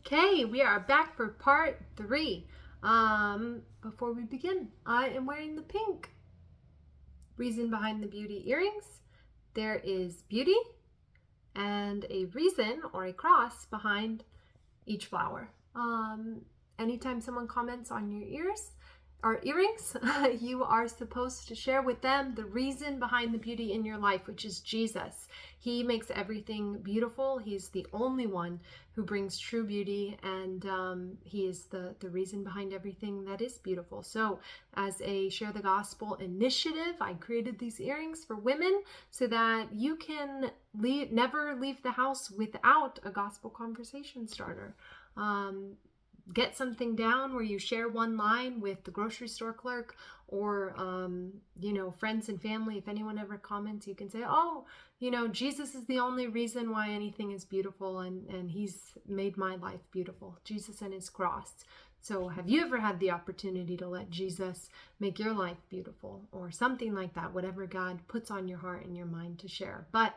Okay, we are back for part 3. Before we begin, I am wearing the pink. Reason behind the beauty earrings. There is beauty and a reason or a cross behind each flower. Anytime someone comments on your ears or earrings, you are supposed to share with them the reason behind the beauty in your life, which is Jesus. He makes everything beautiful. He's the only one who brings true beauty, and he is the reason behind everything that is beautiful. So as a Share the Gospel initiative, I created these earrings for women so that you can never leave the house without a gospel conversation starter. Get something down where you share one line with the grocery store clerk or, friends and family. If anyone ever comments, you can say, Jesus is the only reason why anything is beautiful, and he's made my life beautiful. Jesus and his cross. So have you ever had the opportunity to let Jesus make your life beautiful, or something like that, whatever God puts on your heart and your mind to share? But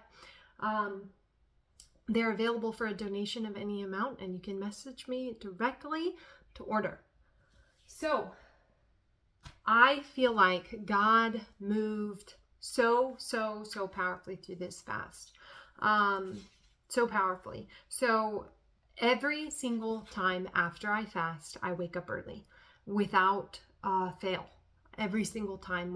they're available for a donation of any amount, and you can message me directly to order. So I feel like God moved so powerfully through this fast. So powerfully. So every single time after I fast, I wake up early without fail. Every single time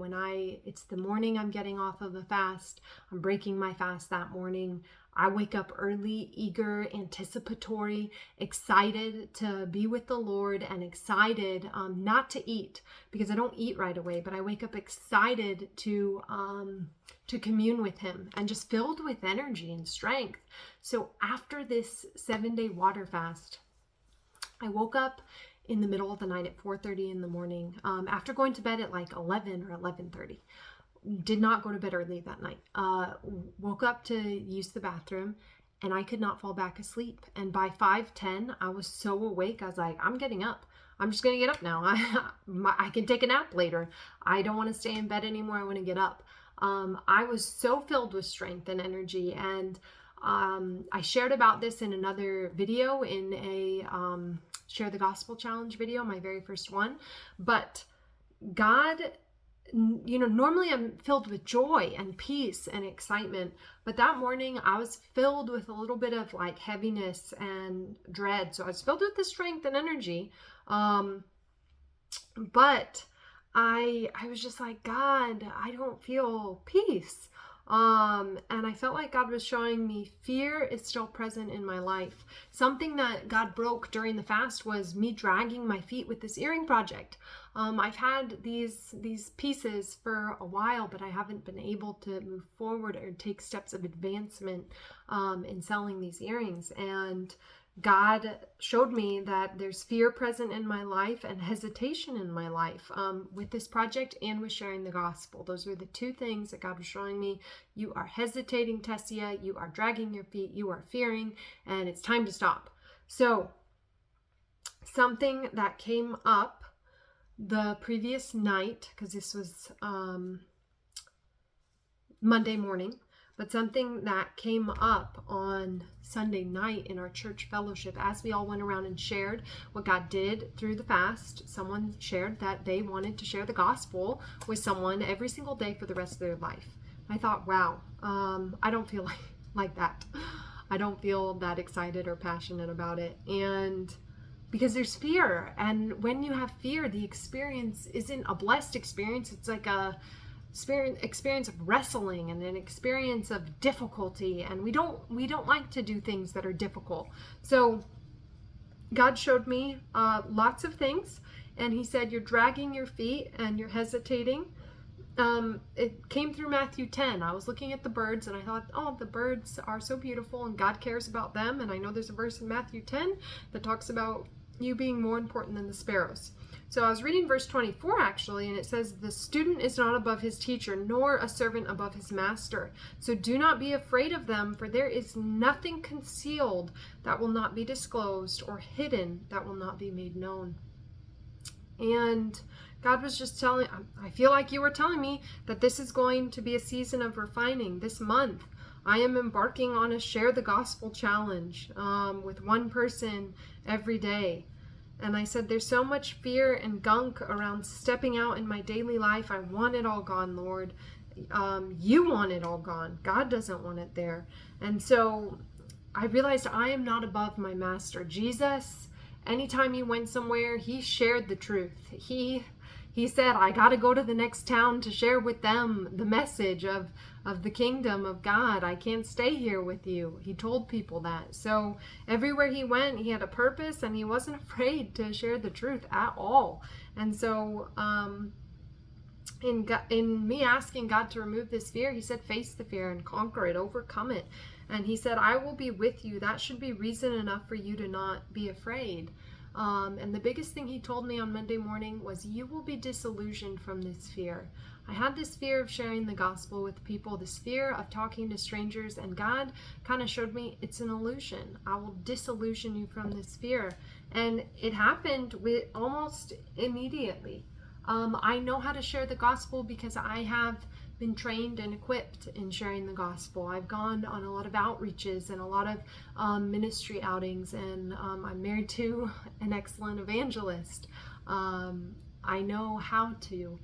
it's the morning I'm getting off of a fast, I'm breaking my fast that morning. I wake up early, eager, anticipatory, excited to be with the Lord, and excited not to eat, because I don't eat right away, but I wake up excited to commune with him and just filled with energy and strength. So after this 7-day water fast, I woke up in the middle of the night at 4:30 in the morning, after going to bed at like 11 or 11:30. Did not go to bed early that night. Woke up to use the bathroom, and I could not fall back asleep. And by 5:10, I was so awake. I was like, I'm getting up. I'm just going to get up now. I can take a nap later. I don't want to stay in bed anymore. I want to get up. I was so filled with strength and energy. And I shared about this in another video, in a Share the Gospel Challenge video, my very first one. But God, normally I'm filled with joy and peace and excitement, but that morning I was filled with a little bit of like heaviness and dread. So I was filled with the strength and energy. But I was just like, God, I don't feel peace. And I felt like God was showing me fear is still present in my life. Something that God broke during the fast was me dragging my feet with this earring project. I've had these pieces for a while, but I haven't been able to move forward or take steps of advancement in selling these earrings. And God showed me that there's fear present in my life and hesitation in my life with this project and with sharing the gospel. Those are the two things that God was showing me. You are hesitating, Tessia. You are dragging your feet. You are fearing, and it's time to stop. So something that came up the previous night, because this was Monday morning, but something that came up on Sunday night in our church fellowship, as we all went around and shared what God did through the fast. Someone shared that they wanted to share the gospel with someone every single day for the rest of their life. I thought, wow, I don't feel like that. I don't feel that excited or passionate about it. And because there's fear. And when you have fear, the experience isn't a blessed experience. It's like a experience of wrestling and an experience of difficulty, and we don't like to do things that are difficult. So God showed me lots of things, and he said, you're dragging your feet and you're hesitating. It came through Matthew 10. I was looking at the birds and I thought, oh, the birds are so beautiful and God cares about them. And I know there's a verse in Matthew 10 that talks about you being more important than the sparrows. So I was reading verse 24 actually, and it says, the student is not above his teacher, nor a servant above his master. So do not be afraid of them, for there is nothing concealed that will not be disclosed, or hidden that will not be made known. And God was just I feel like you were telling me that this is going to be a season of refining this month. I am embarking on a Share the Gospel challenge with one person every day. And I said, there's so much fear and gunk around stepping out in my daily life. I want it all gone, Lord. You want it all gone. God doesn't want it there. And so I realized I am not above my master. Jesus, anytime he went somewhere, he shared the truth. He said, I got to go to the next town to share with them the message of the kingdom of God. I can't stay here with you. He told people that. So everywhere he went, he had a purpose, and he wasn't afraid to share the truth at all. And so in me asking God to remove this fear, he said, face the fear and conquer it, overcome it. And he said, I will be with you. That should be reason enough for you to not be afraid. And the biggest thing he told me on Monday morning was, you will be disillusioned from this fear. I had this fear of sharing the gospel with people, this fear of talking to strangers, and God kind of showed me it's an illusion. I will disillusion you from this fear. And it happened with almost immediately. I know how to share the gospel because I have been trained and equipped in sharing the gospel. I've gone on a lot of outreaches and a lot of ministry outings, and I'm married to an excellent evangelist. I know how to.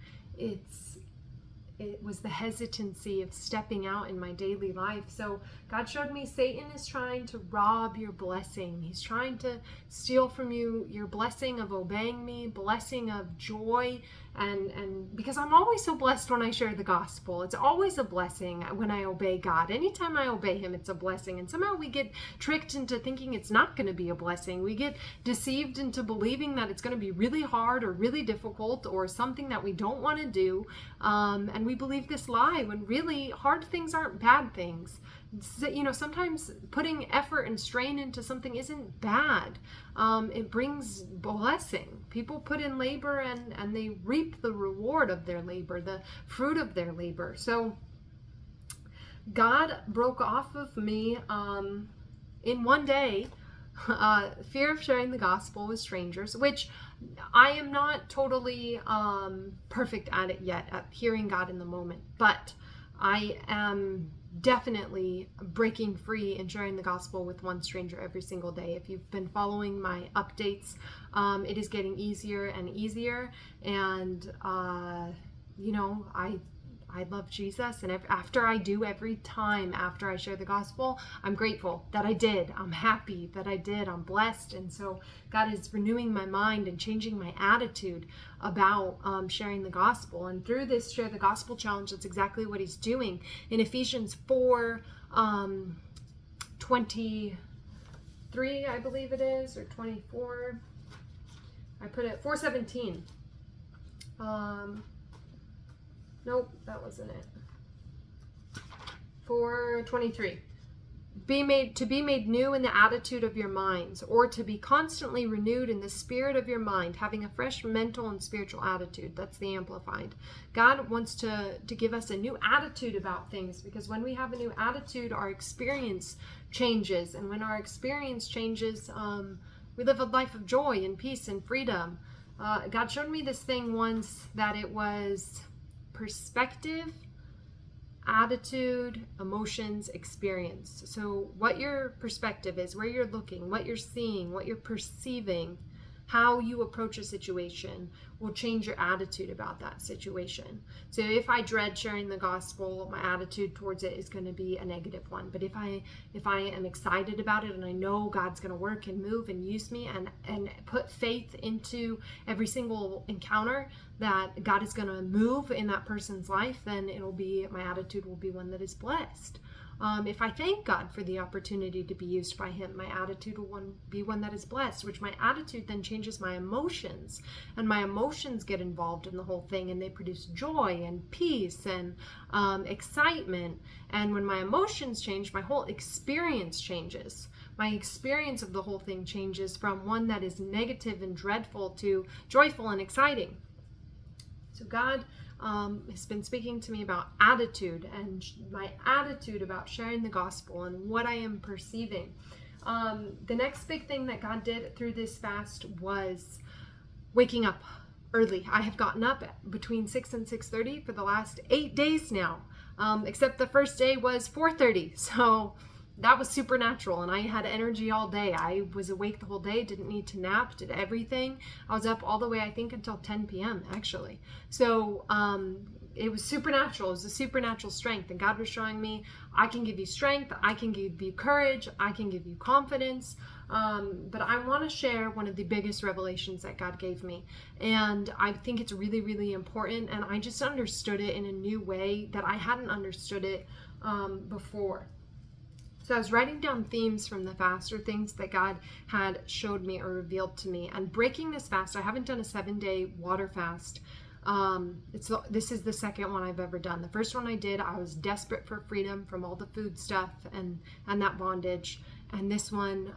It was the hesitancy of stepping out in my daily life. So God showed me Satan is trying to rob your blessing. He's trying to steal from you your blessing of obeying me, blessing of joy. And because I'm always so blessed when I share the gospel. It's always a blessing when I obey God. Anytime I obey him, it's a blessing. And somehow we get tricked into thinking it's not going to be a blessing. We get deceived into believing that it's going to be really hard or really difficult or something that we don't want to do. And we believe this lie when really hard things aren't bad things. You know, sometimes putting effort and strain into something isn't bad. It brings blessing. People put in labor and they reap the reward of their labor, the fruit of their labor. So God broke off of me in one day fear of sharing the gospel with strangers, which I am not totally perfect at it yet, at hearing God in the moment, but I am definitely breaking free and sharing the gospel with one stranger every single day. If you've been following my updates, it is getting easier and easier. And, you know, I love Jesus, and after I do, every time after I share the gospel, I'm grateful that I did. I'm happy that I did. I'm blessed. And so God is renewing my mind and changing my attitude about sharing the gospel. And through this Share the Gospel challenge, that's exactly what he's doing. In Ephesians 4, 23, I believe it is, or 24, I put it 4:17. Nope, that wasn't it. 4:23. Be made new in the attitude of your minds, or to be constantly renewed in the spirit of your mind, having a fresh mental and spiritual attitude. That's the Amplified. God wants to give us a new attitude about things, because when we have a new attitude, our experience changes. And when our experience changes, we live a life of joy and peace and freedom. God showed me this thing once, that it was perspective, attitude, emotions, experience. So what your perspective is, where you're looking, what you're seeing, what you're perceiving, how you approach a situation will change your attitude about that situation. So if I dread sharing the gospel, my attitude towards it is going to be a negative one. But if I am excited about it, and I know God's going to work and move and use me, and put faith into every single encounter that God is going to move in that person's life, then my attitude will be one that is blessed. If I thank God for the opportunity to be used by him, my attitude will be one that is blessed, which my attitude then changes my emotions, and my emotions get involved in the whole thing, and they produce joy and peace and excitement. And when my emotions change, my whole experience changes. My experience of the whole thing changes from one that is negative and dreadful to joyful and exciting. So God has been speaking to me about attitude, and my attitude about sharing the gospel and what I am perceiving. The next big thing that God did through this fast was waking up early. I have gotten up between 6 and 6:30 for the last 8 days now. except the first day was 4:30. So that was supernatural, and I had energy all day. I was awake the whole day, didn't need to nap, did everything. I was up all the way, I think, until 10 p.m. actually. So it was supernatural. It was a supernatural strength, and God was showing me, I can give you strength, I can give you courage, I can give you confidence. But I want to share one of the biggest revelations that God gave me, and I think it's really, really important, and I just understood it in a new way that I hadn't understood it before. So I was writing down themes from the fast, or things that God had showed me or revealed to me. And breaking this fast, I haven't done a 7-day water fast. This is the second one I've ever done. The first one I did, I was desperate for freedom from all the food stuff and that bondage. And this one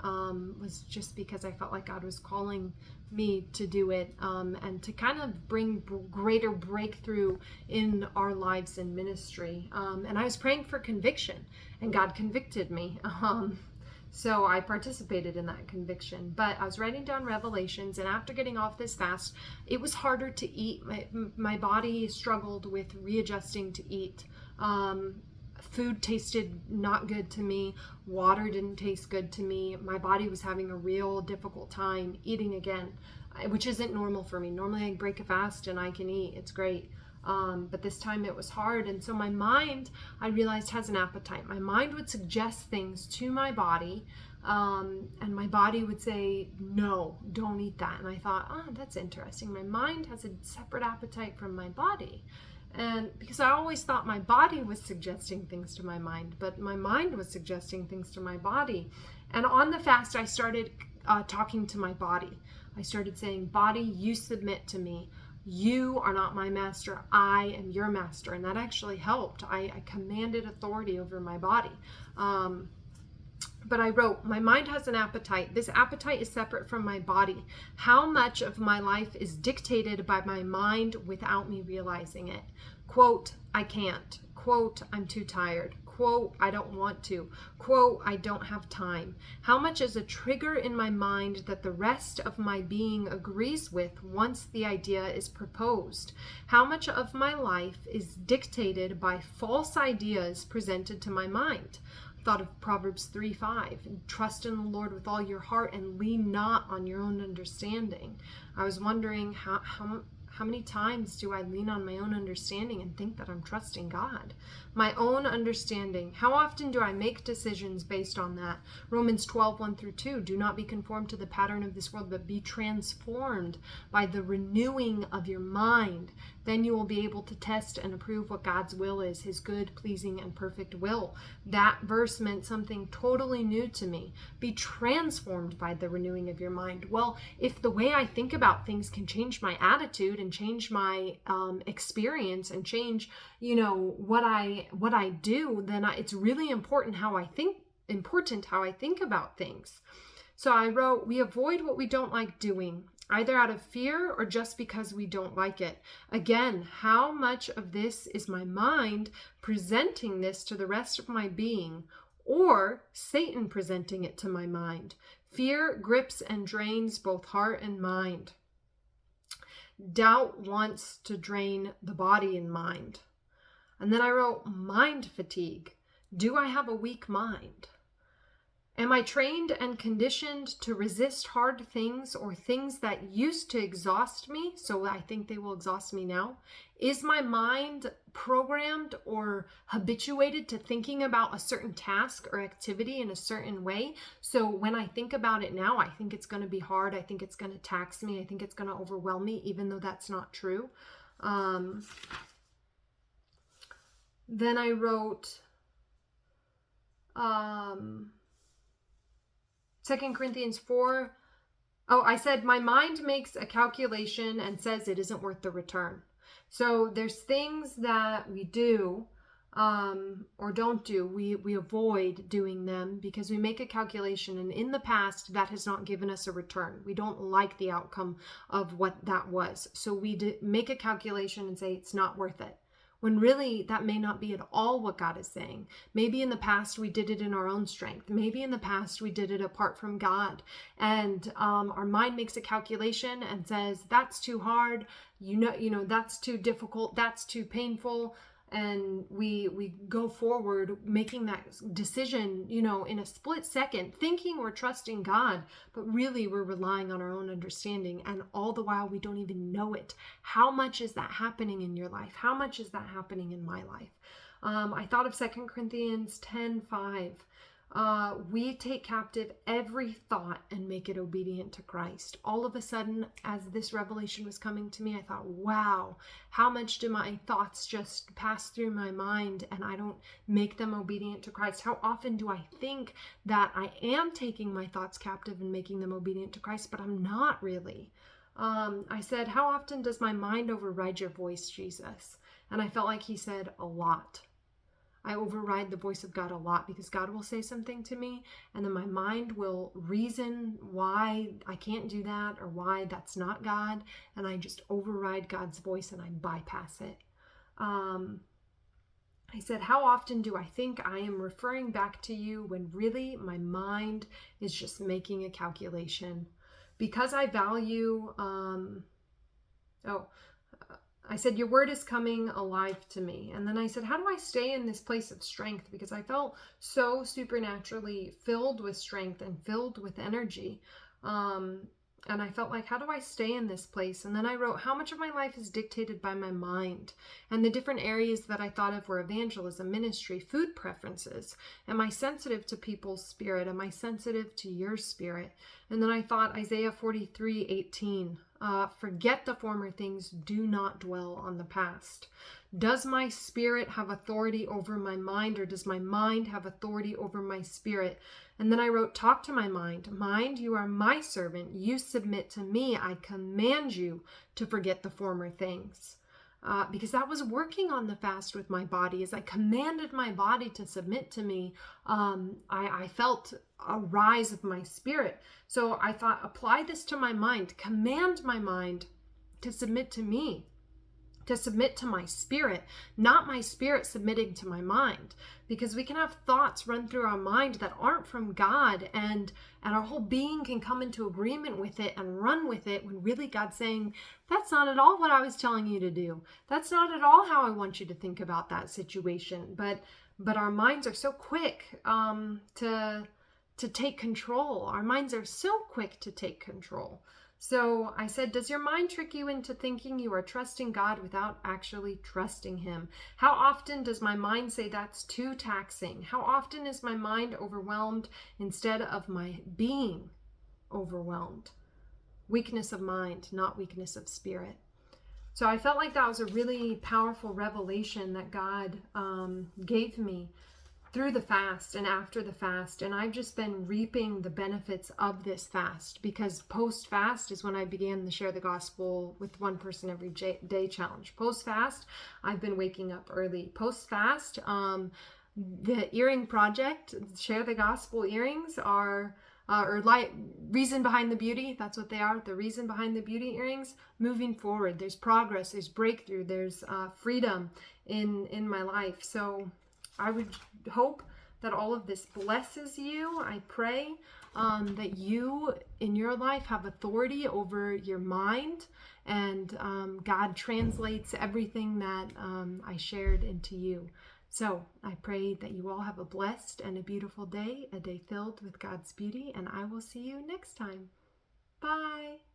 was just because I felt like God was calling me to do it, and to kind of bring greater breakthrough in our lives and ministry. And I was praying for conviction, and God convicted me. So I participated in that conviction. But I was writing down revelations, and after getting off this fast, it was harder to eat. My body struggled with readjusting to eat. Food tasted not good to me. Water didn't taste good to me. My body was having a real difficult time eating again, which isn't normal for me. Normally I break a fast and I can eat. It's great. But this time it was hard. And so my mind, I realized, has an appetite. My mind would suggest things to my body, and my body would say, no, don't eat that. And I thought, oh, that's interesting. My mind has a separate appetite from my body. And because I always thought my body was suggesting things to my mind, but my mind was suggesting things to my body. And on the fast, I started talking to my body. I started saying, body, you submit to me. You are not my master. I am your master. And that actually helped. I commanded authority over my body. But I wrote, my mind has an appetite. This appetite is separate from my body. How much of my life is dictated by my mind without me realizing it? Quote, I can't. Quote, I'm too tired. Quote, I don't want to. Quote, I don't have time. How much is a trigger in my mind that the rest of my being agrees with once the idea is proposed? How much of my life is dictated by false ideas presented to my mind? Thought of Proverbs 3:5, trust in the Lord with all your heart and lean not on your own understanding. I was wondering how many times do I lean on my own understanding and think that I'm trusting God? My own understanding. How often do I make decisions based on that? Romans 12:1-2, do not be conformed to the pattern of this world, but be transformed by the renewing of your mind. Then you will be able to test and approve what God's will is, his good, pleasing, and perfect will. That verse meant something totally new to me. Be transformed by the renewing of your mind. Well, if the way I think about things can change my attitude and change my experience and change, what I do, then it's really important how I think about things. So I wrote, we avoid what we don't like doing, either out of fear or just because we don't like it. Again, how much of this is my mind presenting this to the rest of my being, or Satan presenting it to my mind? Fear grips and drains both heart and mind. Doubt wants to drain the body and mind. And then I wrote, mind fatigue. Do I have a weak mind? Am I trained and conditioned to resist hard things or things that used to exhaust me, so I think they will exhaust me now? Is my mind programmed or habituated to thinking about a certain task or activity in a certain way? So when I think about it now, I think it's going to be hard. I think it's going to tax me. I think it's going to overwhelm me, even though that's not true. Then I wrote, 2 Corinthians 4. Oh, I said my mind makes a calculation and says it isn't worth the return. So there's things that we do or don't do. We avoid doing them because we make a calculation, and in the past that has not given us a return. We don't like the outcome of what that was. So we make a calculation and say it's not worth it, when really that may not be at all what God is saying. Maybe in the past we did it in our own strength. Maybe in the past we did it apart from God. And our mind makes a calculation and says, that's too hard, that's too difficult, that's too painful. and we go forward making that decision, in a split second, thinking we're trusting God, but really we're relying on our own understanding, and all the while we don't even know it. How much is that happening in your life? How much is that happening in my life? I thought of 2 Corinthians 10:5. We take captive every thought and make it obedient to Christ. All of a sudden, as this revelation was coming to me, I thought, wow, how much do my thoughts just pass through my mind and I don't make them obedient to Christ? How often do I think that I am taking my thoughts captive and making them obedient to Christ, but I'm not really? I said, how often does my mind override your voice, Jesus? And I felt like he said, a lot. I override the voice of God a lot, because God will say something to me and then my mind will reason why I can't do that or why that's not God, and I just override God's voice and I bypass it. I said, how often do I think I am referring back to you when really my mind is just making a calculation? Because I value, I said, your word is coming alive to me. And then I said, how do I stay in this place of strength? Because I felt so supernaturally filled with strength and filled with energy. And I felt like, how do I stay in this place? And then I wrote, how much of my life is dictated by my mind? And the different areas that I thought of were evangelism, ministry, food preferences. Am I sensitive to people's spirit? Am I sensitive to your spirit? And then I thought Isaiah 43:18. Forget the former things, do not dwell on the past. Does my spirit have authority over my mind, or does my mind have authority over my spirit? And then I wrote, talk to my mind. Mind, you are my servant. You submit to me. I command you to forget the former things. Because that was working on the fast with my body. As I commanded my body to submit to me, I felt a rise of my spirit. So I thought, apply this to my mind. Command my mind to submit to me, to submit to my spirit, not my spirit submitting to my mind. Because we can have thoughts run through our mind that aren't from God, and our whole being can come into agreement with it and run with it, when really God's saying, that's not at all what I was telling you to do. That's not at all how I want you to think about that situation. But our minds are so quick to take control. Our minds are so quick to take control. So I said, does your mind trick you into thinking you are trusting God without actually trusting him? How often does my mind say that's too taxing? How often is my mind overwhelmed instead of my being overwhelmed? Weakness of mind, not weakness of spirit. So I felt like that was a really powerful revelation that God gave me through the fast and after the fast. And I've just been reaping the benefits of this fast, because post-fast is when I began the Share the Gospel with One Person Every Day challenge. Post-fast, I've been waking up early. Post-fast, the earring project, Share the Gospel earrings are reason behind the beauty. That's what they are, the reason behind the beauty earrings. Moving forward, there's progress, there's breakthrough, there's freedom in my life. So I would hope that all of this blesses you. I pray that you in your life have authority over your mind, and God translates everything that I shared into you. So I pray that you all have a blessed and a beautiful day, a day filled with God's beauty, and I will see you next time. Bye.